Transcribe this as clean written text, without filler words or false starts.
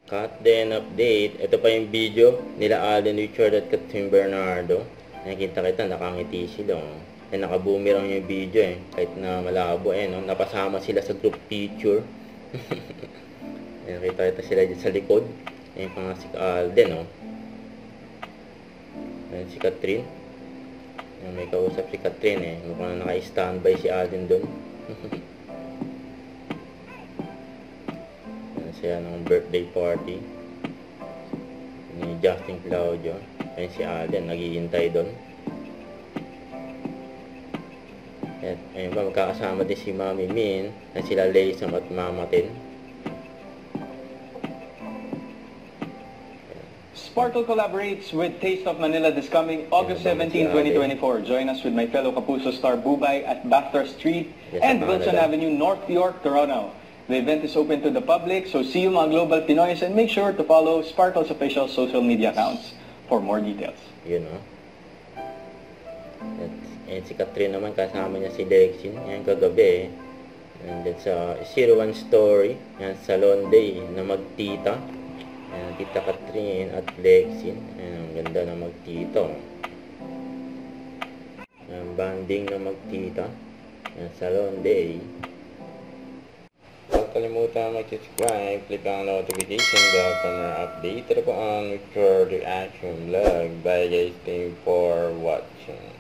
Cut then update. Ito pa yung video nila Alden Richard at Catherine Bernardo. Nakikita kita, nakangiti sila. Naka-boomerang yung video kahit na malabo no? Napasama sila sa group picture. Nakita sila dyan sa likod. Ayan pa nga si Alden Ayan si Catherine. Ayan, may kausap si Catherine mukhang naka-standby si Alden doon. Siya ng birthday party ni Justin Claudio. Ayun si Alden, naghihintay doon. At ayun ba, magkakasama din si Mami Min at sila Laysam at Mama Tin. Sparkle collaborates with Taste of Manila this coming August 17, 2024. Join us with my fellow Kapuso star Bubay at Bathurst Street and Wilson Avenue, North York, Toronto. The event is open to the public, so see you mga Global Pinoys and make sure to follow Sparkle's official social media accounts for more details. Yun At si Catherine naman, kasama niya si Lexin. Yan kagabi and then sa 01 Story, yan Salon Day na magtita. Yan, Tita Catherine at Lexin. Yan, ang ganda na magtita. Yan, banding na magtita. Yan, Salon Day. Huwag kalimutan mag-subscribe, click ang notification bell para ma-update po ang Richard Reaction Vlog. Bye guys, thank you for watching.